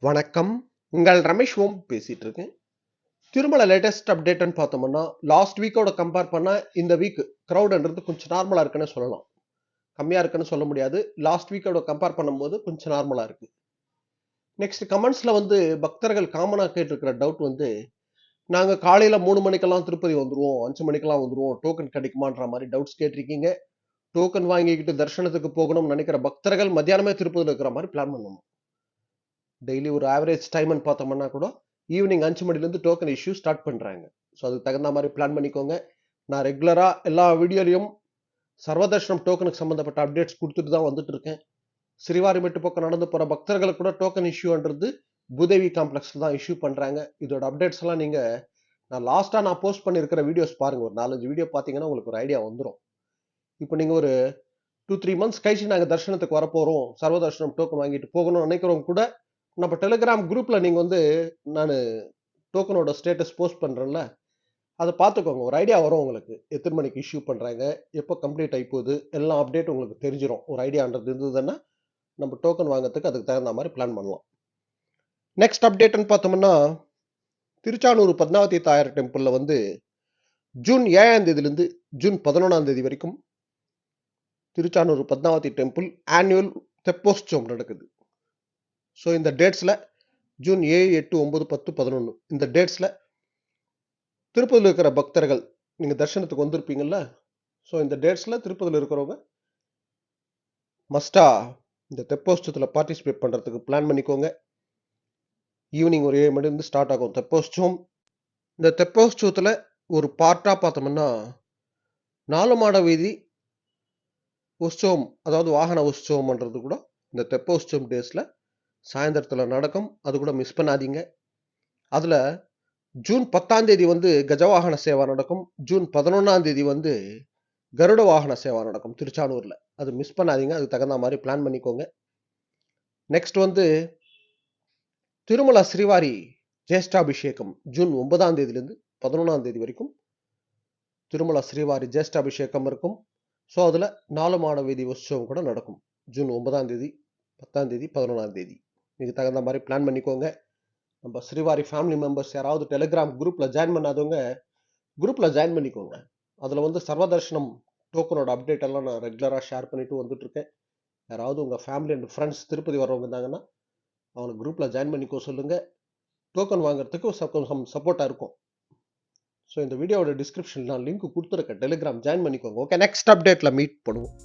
வணக்கம். உங்கள் ரமேஷ் ஓம் பேசிட்டு இருக்கேன். திருமல லேட்டஸ்ட் அப்டேட்னு பார்த்தோம்னா, லாஸ்ட் வீக்கோட கம்பேர் பண்ணா இந்த வீக் கிரவுட்ன்றது கொஞ்சம் நார்மலா இருக்குன்னு சொல்லலாம். கம்மியா இருக்குன்னு சொல்ல முடியாது. லாஸ்ட் வீக்கோட கம்பேர் பண்ணும்போது கொஞ்சம் நார்மலா இருக்கு. நெக்ஸ்ட் கமெண்ட்ஸ்ல பக்தர்கள் காமனா கேட்டிருக்கிற டவுட் நாங்க காலையில 3 மணிக்கெல்லாம் திருப்பதி வந்துருவோம், 5 மணிக்கெல்லாம் வந்துருவோம், டோக்கன் கிடைக்குமான்ற மாரி டவுட்ஸ் கேட்டிருக்கீங்க. டோக்கன் வாங்கிக்கிட்டு தரிசனத்துக்கு போகணும்னு நினைக்கிற பக்தர்கள் மத்தியானமே திருப்பதியில இருக்கிற மாரி பிளான் பண்ணணும். டெய்லி ஒரு ஆவரேஜ் டைம்னு பார்த்தோம்னா கூட ஈவினிங் 5 மணிலேருந்து டோக்கன் இஷ்யூ ஸ்டார்ட் பண்றாங்க. ஸோ அதுக்கு தகுந்த மாதிரி பிளான் பண்ணிக்கோங்க. நான் ரெகுலரா எல்லா வீடியோலையும் சர்வதர்ஷனம் டோக்கனுக்கு சம்பந்தப்பட்ட அப்டேட்ஸ் கொடுத்துட்டு தான் வந்துட்டு இருக்கேன். சிறுவாரிமெட்டு பக்கம் நடந்து போற பக்தர்களுக்கு கூட டோக்கன் இஷ்யூன்றது பூதேவி காம்ப்ளெக்ஸ்ல தான் இஷ்யூ பண்றாங்க. இதோட அப்டேட்ஸ் எல்லாம் நீங்க நான் போஸ்ட் பண்ணியிருக்கிற வீடியோஸ் பாருங்க. ஒரு 4-5 வீடியோ பார்த்தீங்கன்னா உங்களுக்கு ஒரு ஐடியா வந்துடும். இப்போ நீங்க ஒரு 2-3 மந்த்ஸ் கழிச்சு நாங்க தர்ஷனத்துக்கு வரப்போறோம், சர்வதர்ஷனம் டோக்கன் வாங்கிட்டு போகணும்னு நினைக்கிறவங்க கூட நம்ம டெலிகிராம் குரூப்ல நீங்க நான் டோக்கனோட ஸ்டேட்டஸ் போஸ்ட் பண்றேன்ல, அதை பார்த்துக்கோங்க. ஒரு ஐடியா வரும் உங்களுக்கு. எத்தனை மணிக்கு இஷ்யூ பண்றாங்க, எப்போ கம்ப்ளீட் ஆகி போகுது, எல்லா அப்டேட் உங்களுக்கு தெரிஞ்சிடும். ஒரு ஐடியான்றது இருந்ததுன்னா நம்ம டோக்கன் வாங்குறதுக்கு அதுக்கு தகுந்த மாதிரி பிளான் பண்ணலாம். நெக்ஸ்ட் அப்டேட்னு பார்த்தோம்னா, திருச்சானூர் பத்மாவதி தாயார் டெம்பிள்ல ஜூன் 7ஆம் தேதியிலிருந்து ஜூன் 11ஆம் தேதி வரைக்கும் திருச்சானூர் பத்மாவதி டெம்பிள் ஆனுவல் தெப்போற்சவம் நடக்குது. ஸோ இந்த டேட்ஸ்ல ஜூன் 7, 8, 9, 10, 11 இந்த டேட்ஸ்ல திருப்பதியில் இருக்கிற பக்தர்கள் நீங்க தரிசனத்துக்கு வந்திருப்பீங்கல்ல. ஸோ இந்த டேட்ஸ்ல திருப்பதியில் இருக்கிறவங்க மஸ்டா இந்த தெப்போற்சவத்தில் பார்ட்டிசிபேட் பண்றதுக்கு பிளான் பண்ணிக்கோங்க. ஈவினிங் ஒரு 7 மணிலேருந்து ஸ்டார்ட் ஆகும் தெப்போற்சவம். இந்த தெப்போற்சவத்தில் ஒரு பார்ட்டா பார்த்தோம்னா 4 மாட வீதி உற்சவம், அதாவது வாகன உற்சவம்ன்றது கூட இந்த தெப்போற்சவம் டேஸ்ல சாயந்தரத்தில் நடக்கும். அது கூட மிஸ் பண்ணாதீங்க. அதுல ஜூன் 10ஆம் தேதி கஜவாகன சேவா நடக்கும். ஜூன் 11ஆம் தேதி கருட வாகன சேவா நடக்கும் திருச்சானூர்ல. அது மிஸ் பண்ணாதீங்க. அதுக்கு தகுந்த மாதிரி பிளான் பண்ணிக்கோங்க. நெக்ஸ்ட் திருமலா ஸ்ரீவாரி ஜேஷ்டாபிஷேகம் ஜூன் 9ஆம் தேதியிலிருந்து 11ஆம் தேதி வரைக்கும் திருமலா ஸ்ரீவாரி ஜேஷ்டாபிஷேகம் இருக்கும். ஸோ அதுல 4 மாட வீதி உற்சவம் கூட நடக்கும். ஜூன் 9ஆம் தேதி, 10ஆம் தேதி, 11ஆம் தேதி. இதுக்கு தகுந்த மாதிரி பிளான் பண்ணிக்கோங்க. நம்ம ஸ்ரீவாரி ஃபேமிலி மெம்பர்ஸ் யாராவது டெலிகிராம் குரூப்ல ஜாயின் பண்ணாதவங்க குரூப்ல ஜாயின் பண்ணிக்கோங்க. அதுல சர்வதர்ஷனம் டோக்கனோட அப்டேட் எல்லாம் நான் ரெகுலரா ஷேர் பண்ணிட்டு வந்துட்டு இருக்கேன். யாராவது உங்க ஃபேமிலி அண்ட் ஃப்ரெண்ட்ஸ் திருப்பதி வரவங்க இருந்தாங்கன்னா அவங்க குரூப்ல ஜாயின் பண்ணிக்கோ சொல்லுங்க. டோக்கன் வாங்குறதுக்கு சப்போர்ட்டா இருக்கும். ஸோ இந்த வீடியோட டிஸ்கிரிப்ஷன்ல நான் லிங்க் கொடுத்துருக்கேன். டெலிகிராம் ஜாயின் பண்ணிக்கோங்க. ஓகே, நெக்ஸ்ட் அப்டேட்ல மீட் பண்ணுவோம்.